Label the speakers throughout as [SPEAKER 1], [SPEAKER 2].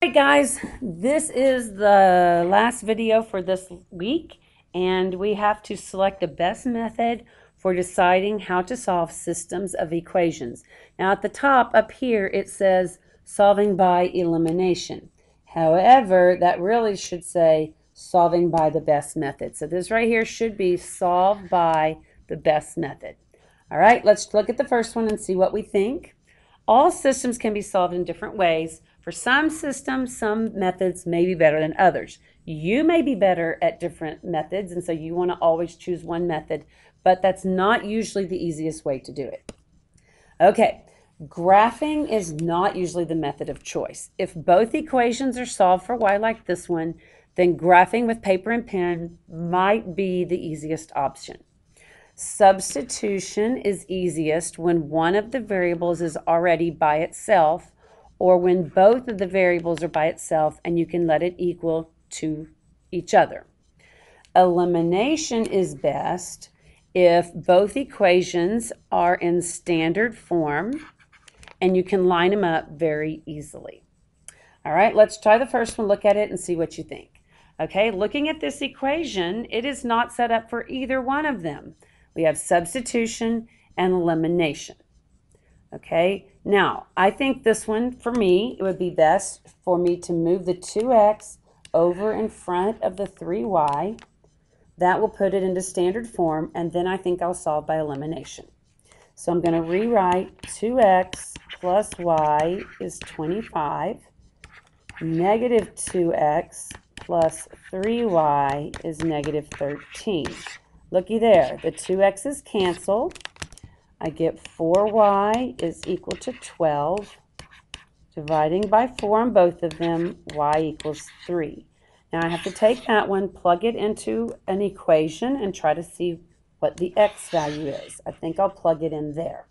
[SPEAKER 1] Alright guys, this is the last video for this week, and we have to select the best method for deciding how to solve systems of equations. Now at the top up here it says solving by elimination. However, that really should say solving by the best method. So this right here should be solve by the best method. Alright, let's look at the first one and see what we think. All systems can be solved in different ways. For some systems, some methods may be better than others. You may be better at different methods, and so you want to always choose one method, but that's not usually the easiest way to do it. Okay, graphing is not usually the method of choice. If both equations are solved for y like this one, then graphing with paper and pen might be the easiest option. Substitution is easiest when one of the variables is already by itself, or when both of the variables are by itself and you can let it equal to each other. Elimination is best if both equations are in standard form and you can line them up very easily. All right, let's try the first one, look at it and see what you think. Okay, looking at this equation, it is not set up for either one of them. We have substitution and elimination. Okay, now I think this one, for me, it would be best for me to move the 2x over in front of the 3y. That will put it into standard form, and then I think I'll solve by elimination. So I'm going to rewrite 2x plus y is 25. Negative 2x plus 3y is negative 13. Looky there, the 2x's cancel. I get 4y is equal to 12. Dividing by 4 on both of them, y equals 3. Now I have to take that one, plug it into an equation, and try to see what the x value is. I think I'll plug it in there.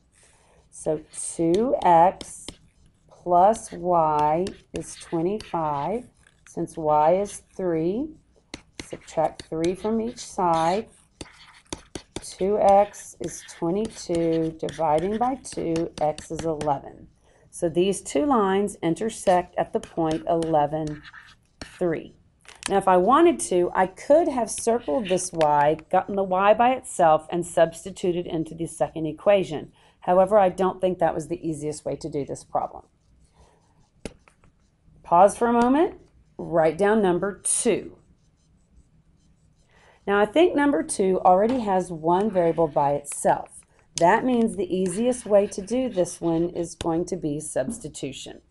[SPEAKER 1] So 2x plus y is 25. Since y is 3, subtract 3 from each side. 2x is 22, dividing by 2, x is 11. So these two lines intersect at the point 11, 3. Now if I wanted to, I could have circled this y, gotten the y by itself, and substituted into the second equation. However, I don't think that was the easiest way to do this problem. Pause for a moment, write down number 2. Now I think number 2 already has one variable by itself. That means the easiest way to do this one is going to be substitution.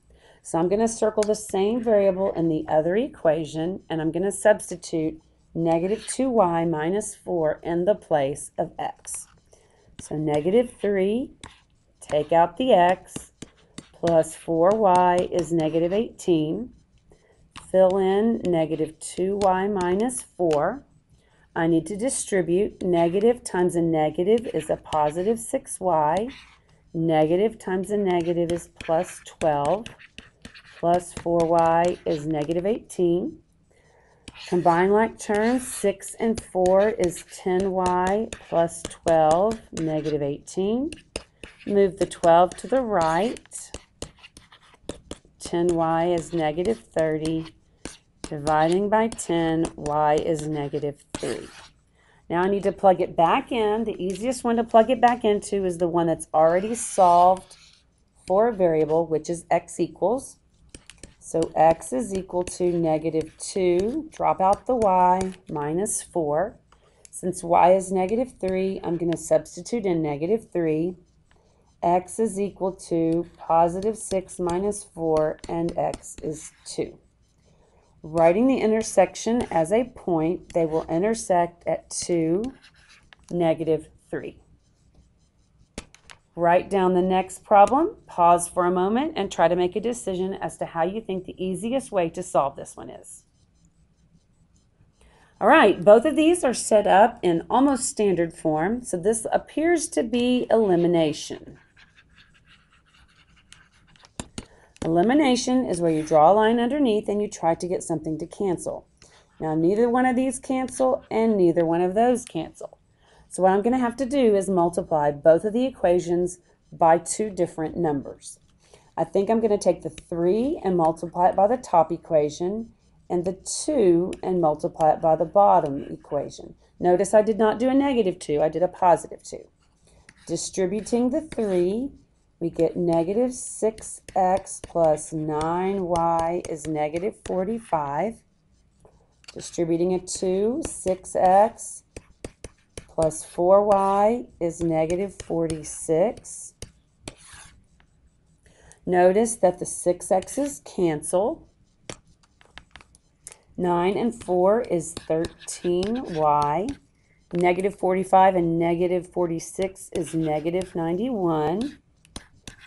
[SPEAKER 1] So I'm going to circle the same variable in the other equation, and I'm going to substitute negative 2y minus 4 in the place of x. So negative 3, take out the x, plus 4y is negative 18. Fill in negative 2y minus 4. I need to distribute. Negative times a negative is a positive 6y. Negative times a negative is plus 12. Plus 4y is negative 18. Combine like terms, 6 and 4 is 10y plus 12, negative 18. Move the 12 to the right. 10y is negative 30. Dividing by 10, y is negative 3. Now I need to plug it back in. The easiest one to plug it back into is the one that's already solved for a variable, which is x equals. So x is equal to negative 2, drop out the y, minus 4. Since y is negative 3, I'm going to substitute in negative 3. X is equal to positive 6 minus 4, and x is 2. Writing the intersection as a point, they will intersect at 2, negative 3. Write down the next problem, pause for a moment, and try to make a decision as to how you think the easiest way to solve this one is. All right, both of these are set up in almost standard form, so this appears to be elimination. Elimination is where you draw a line underneath and you try to get something to cancel. Now, neither one of these cancel and neither one of those cancel. So what I'm going to have to do is multiply both of the equations by two different numbers. I think I'm going to take the 3 and multiply it by the top equation, and the 2 and multiply it by the bottom equation. Notice I did not do a negative 2, I did a positive 2. Distributing the 3, we get negative 6x plus 9y is negative 45. Distributing a 2, 6x plus 4y is negative 46. Notice that the 6x's cancel. 9 and 4 is 13y. Negative 45 and negative 46 is negative 91.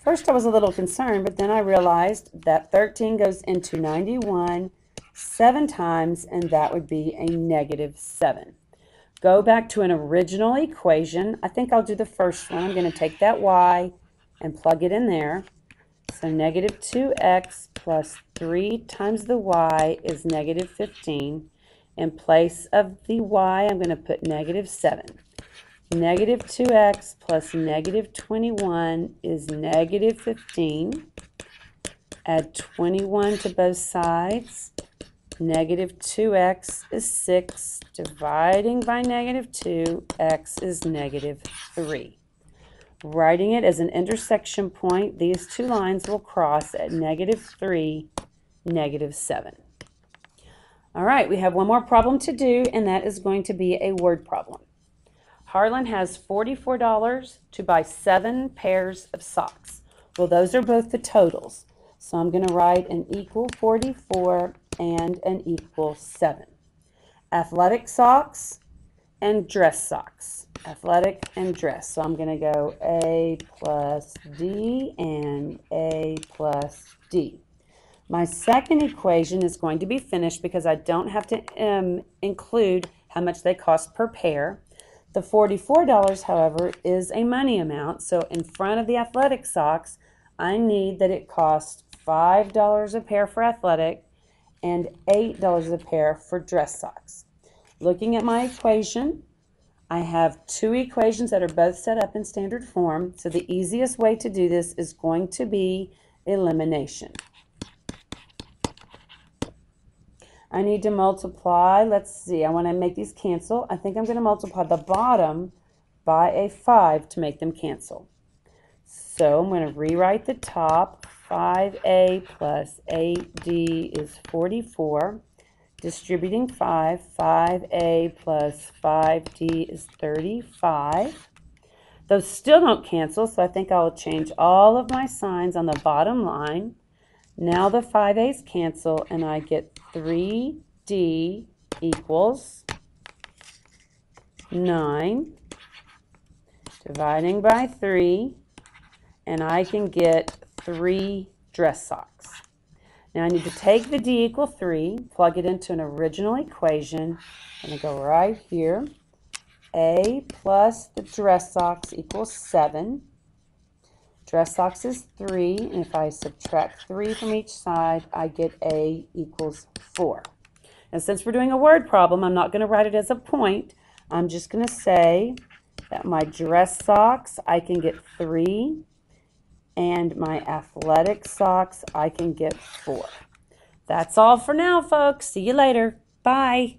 [SPEAKER 1] First I was a little concerned, but then I realized that 13 goes into 91 7 times, and that would be a negative 7. Go back to an original equation. I think I'll do the first one. I'm going to take that y and plug it in there. So negative 2x plus 3 times the y is negative 15. In place of the y, I'm going to put negative 7. Negative 2x plus negative 21 is negative 15. Add 21 to both sides. Negative 2x is 6. Dividing by negative 2, x is negative 3. Writing it as an intersection point, these two lines will cross at negative 3, negative 7. All right, we have one more problem to do, and that is going to be a word problem. Harlan has $44 to buy 7 pairs of socks. Well, those are both the totals. So I'm going to write an equal 44 and an equal 7. Athletic socks and dress socks. Athletic and dress. So I'm going to go A plus D and A plus D. My second equation is going to be finished because I don't have to include how much they cost per pair. The $44, however, is a money amount. So in front of the athletic socks, I need that it costs $5 a pair for athletic and $8 a pair for dress socks. Looking at my equation, I have 2 equations that are both set up in standard form. So the easiest way to do this is going to be elimination. I need to multiply, let's see, I want to make these cancel. I think I'm going to multiply the bottom by a 5 to make them cancel. So I'm going to rewrite the top. 5a plus 8d is 44. Distributing 5, 5a plus 5d is 35. Those still don't cancel, so I think I will change all of my signs on the bottom line. Now the 5a's cancel, and I get 3d equals 9. Dividing by 3, and I can get 3 dress socks. Now I need to take the d equal 3, plug it into an original equation. I'm going to go right here. A plus the dress socks equals 7. Dress socks is 3, and if I subtract 3 from each side, I get A equals 4. And since we're doing a word problem, I'm not going to write it as a point. I'm just going to say that my dress socks, I can get 3, and my athletic socks, I can get 4. That's all for now, folks. See you later. Bye.